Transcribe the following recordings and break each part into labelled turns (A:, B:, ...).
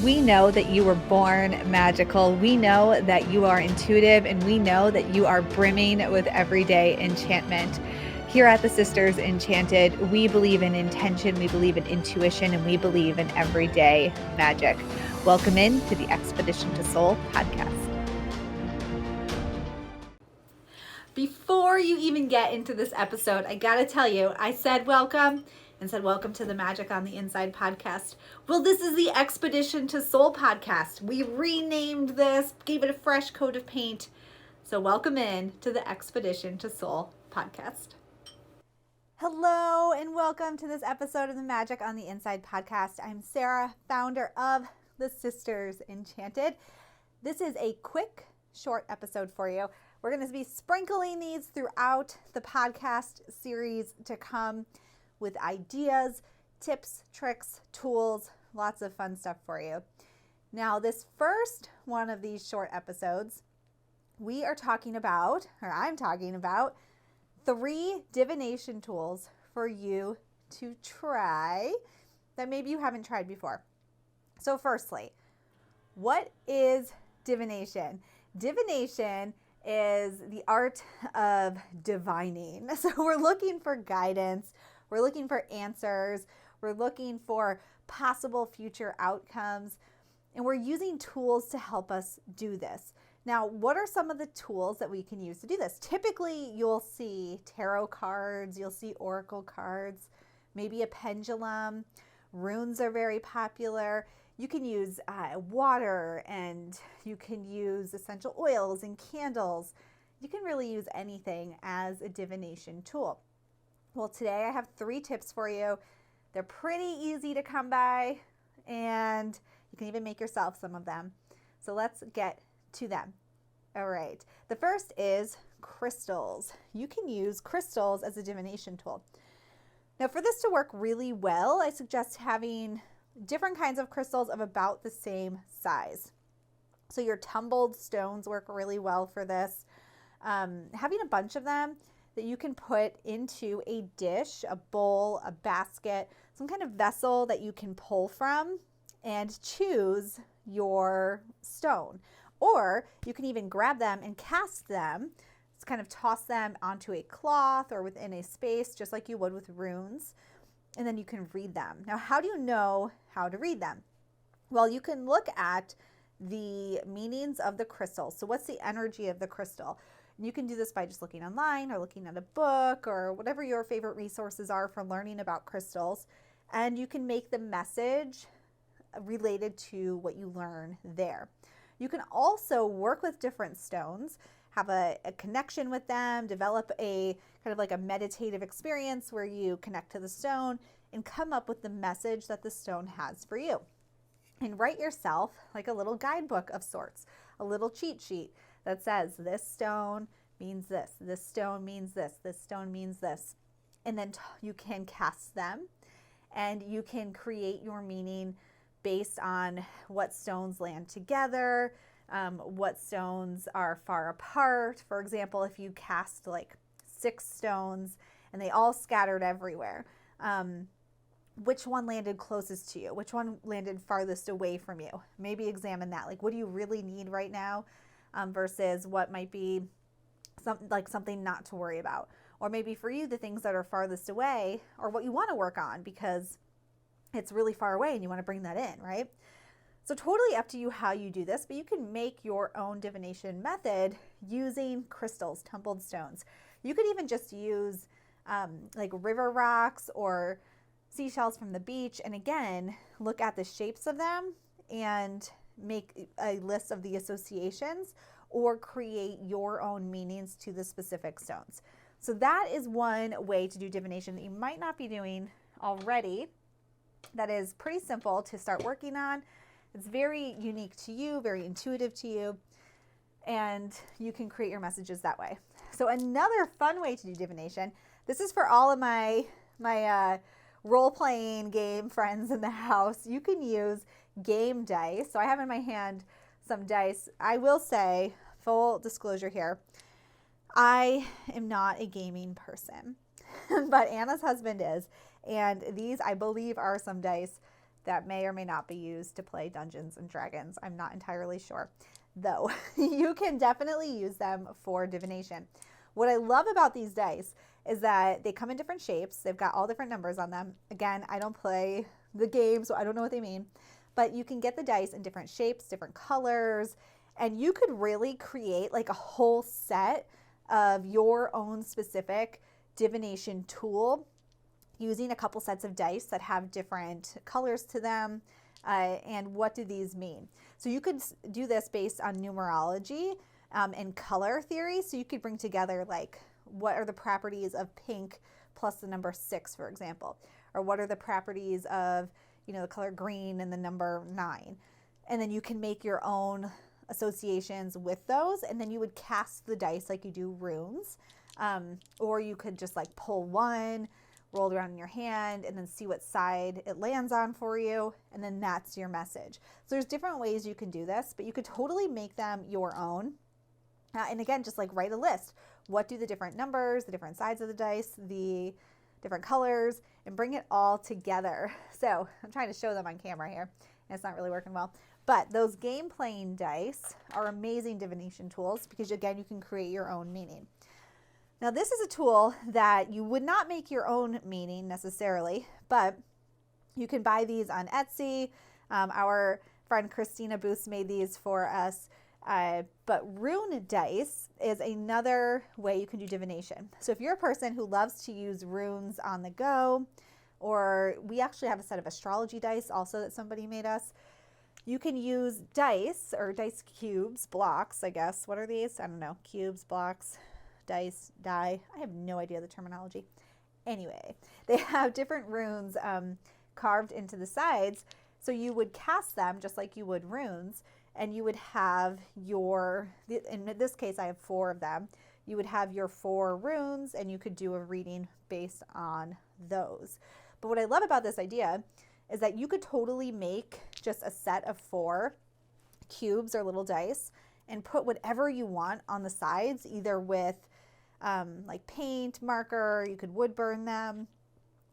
A: We know that you were born magical. We know that you are intuitive, and we know that you are brimming with everyday enchantment. Here at the Sisters Enchanted, we believe in intention, we believe in intuition, and we believe in everyday magic. Welcome in to the Expedition to Soul podcast. Before you even get into this episode, I gotta tell you, I said welcome and said welcome to the Magic on the Inside podcast. Well, this is the Expedition to Soul podcast. We renamed this, gave it a fresh coat of paint. So welcome in to the Expedition to Soul podcast. Hello and welcome to this episode of the Magic on the Inside podcast. I'm Sarah, founder of the Sisters Enchanted. This is a quick, short episode for you. We're going to be sprinkling these throughout the podcast series to come with ideas, tips, tricks, tools, lots of fun stuff for you. Now, this first one of these short episodes, I'm talking about 3 divination tools for you to try that maybe you haven't tried before. So firstly, what is divination? Divination is the art of divining. So we're looking for guidance, we're looking for answers, we're looking for possible future outcomes, and we're using tools to help us do this. Now, what are some of the tools that we can use to do this? Typically, you'll see tarot cards, you'll see oracle cards, maybe a pendulum. Runes are very popular. You can use water, and you can use essential oils and candles. You can really use anything as a divination tool. Well, today I have 3 tips for you. They're pretty easy to come by, and you can even make yourself some of them. So let's get to them. All right. The first is crystals. You can use crystals as a divination tool. Now, for this to work really well, I suggest having different kinds of crystals of about the same size. So your tumbled stones work really well for this. Having a bunch of them that you can put into a dish, a bowl, a basket, some kind of vessel that you can pull from and choose your stone. Or you can even grab them and cast them, just kind of toss them onto a cloth or within a space, just like you would with runes. And then you can read them. Now, how do you know how to read them? Well, you can look at the meanings of the crystal. So what's the energy of the crystal? And you can do this by just looking online or looking at a book or whatever your favorite resources are for learning about crystals. And you can make the message related to what you learn there. You can also work with different stones, have a connection with them, develop a kind of like a meditative experience where you connect to the stone and come up with the message that the stone has for you. And write yourself like a little guidebook of sorts, a little cheat sheet that says this stone means this stone means this stone means this. And then you can cast them and you can create your meaning based on what stones land together, what stones are far apart. For example, if you cast like 6 stones and they all scattered everywhere, which one landed closest to you? Which one landed farthest away from you? Maybe examine that. Like, what do you really need right now versus what might be something not to worry about? Or maybe for you, the things that are farthest away are what you want to work on because it's really far away and you want to bring that in, right? So totally up to you how you do this, but you can make your own divination method using crystals, tumbled stones. You could even just use like river rocks or seashells from the beach. And again, look at the shapes of them and make a list of the associations or create your own meanings to the specific stones. So that is one way to do divination that you might not be doing already. That is pretty simple to start working on. It's very unique to you, very intuitive to you, and you can create your messages that way. So another fun way to do divination, this is for all of my role-playing game friends in the house. You can use game dice. So I have in my hand some dice. I will say, full disclosure here, I am not a gaming person, but Anna's husband is. And these, I believe, are some dice that may or may not be used to play Dungeons and Dragons. I'm not entirely sure, though. You can definitely use them for divination. What I love about these dice is that they come in different shapes. They've got all different numbers on them. Again, I don't play the game, so I don't know what they mean, but you can get the dice in different shapes, different colors, and you could really create like a whole set of your own specific divination tool using a couple sets of dice that have different colors to them. And what do these mean? So you could do this based on numerology and color theory. So you could bring together like, what are the properties of pink plus the number 6, for example? Or what are the properties of, the color green and the number 9? And then you can make your own associations with those, and then you would cast the dice like you do runes. Or you could just like pull one, roll it around in your hand, and then see what side it lands on for you, and then that's your message. So there's different ways you can do this, but you could totally make them your own. And again, just like write a list. What do the different numbers, the different sides of the dice, the different colors, and bring it all together. So I'm trying to show them on camera here, and it's not really working well. But those game playing dice are amazing divination tools because, again, you can create your own meaning. Now, this is a tool that you would not make your own meaning necessarily, but you can buy these on Etsy. Our friend Christina Booth made these for us. But rune dice is another way you can do divination. So if you're a person who loves to use runes on the go, or we actually have a set of astrology dice also that somebody made us, you can use dice or dice cubes, blocks, I guess. What are these? I don't know. Cubes, blocks, dice, die. I have no idea the terminology. Anyway, they have different runes carved into the sides. So you would cast them just like you would runes, and you would have in this case, I have 4 of them. You would have your 4 runes, and you could do a reading based on those. But what I love about this idea is that you could totally make just a set of 4 cubes or little dice and put whatever you want on the sides, either with like paint, marker. You could wood burn them,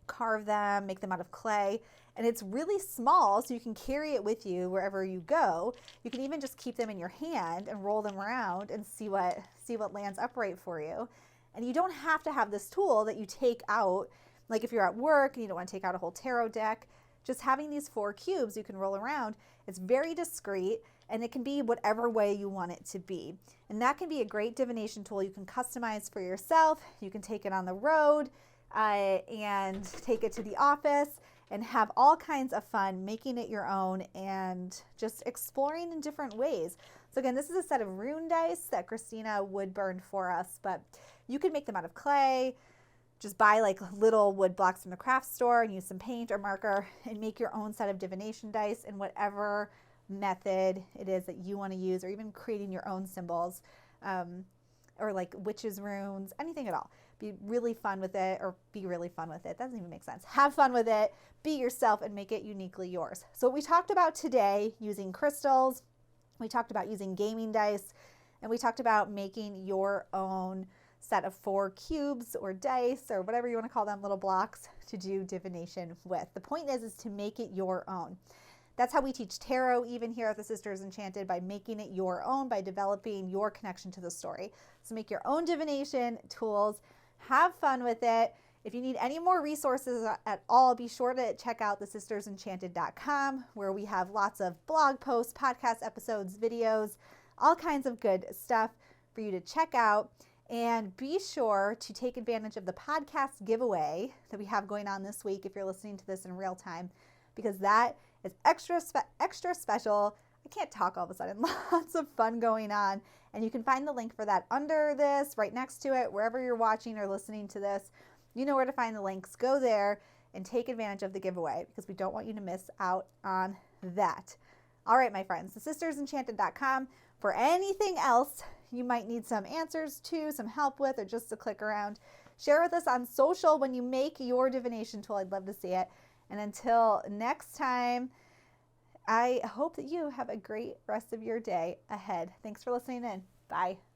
A: carve them, make them out of clay. And it's really small, so you can carry it with you wherever you go. You can even just keep them in your hand and roll them around and see what lands upright for you. And you don't have to have this tool that you take out, like if you're at work and you don't want to take out a whole tarot deck. Just having these 4 cubes you can roll around, it's very discreet, and it can be whatever way you want it to be. And that can be a great divination tool you can customize for yourself. You can take it on the road and take it to the office and have all kinds of fun making it your own and just exploring in different ways. So again, this is a set of rune dice that Christina wood burned for us, but you can make them out of clay. Just buy like little wood blocks from the craft store and use some paint or marker and make your own set of divination dice in whatever method it is that you want to use, or even creating your own symbols, or like witches runes, anything at all. Be really fun with it, or be really fun with it. That doesn't even make sense. Have fun with it, be yourself, and make it uniquely yours. So what we talked about today, using crystals, we talked about using gaming dice, and we talked about making your own set of 4 cubes or dice or whatever you want to call them, little blocks to do divination with. The point is to make it your own. That's how we teach tarot even here at the Sisters Enchanted, by making it your own, by developing your connection to the story. So make your own divination tools, have fun with it. If you need any more resources at all, be sure to check out thesistersenchanted.com, where we have lots of blog posts, podcast episodes, videos, all kinds of good stuff for you to check out. And be sure to take advantage of the podcast giveaway that we have going on this week if you're listening to this in real time, because that is extra special. I can't talk all of a sudden. Lots of fun going on. And you can find the link for that under this, right next to it, wherever you're watching or listening to this. You know where to find the links. Go there and take advantage of the giveaway, because we don't want you to miss out on that. All right, my friends, thesistersenchanted.com. For anything else you might need some answers to, some help with, or just to click around, share with us on social when you make your divination tool. I'd love to see it. And until next time, I hope that you have a great rest of your day ahead. Thanks for listening in. Bye.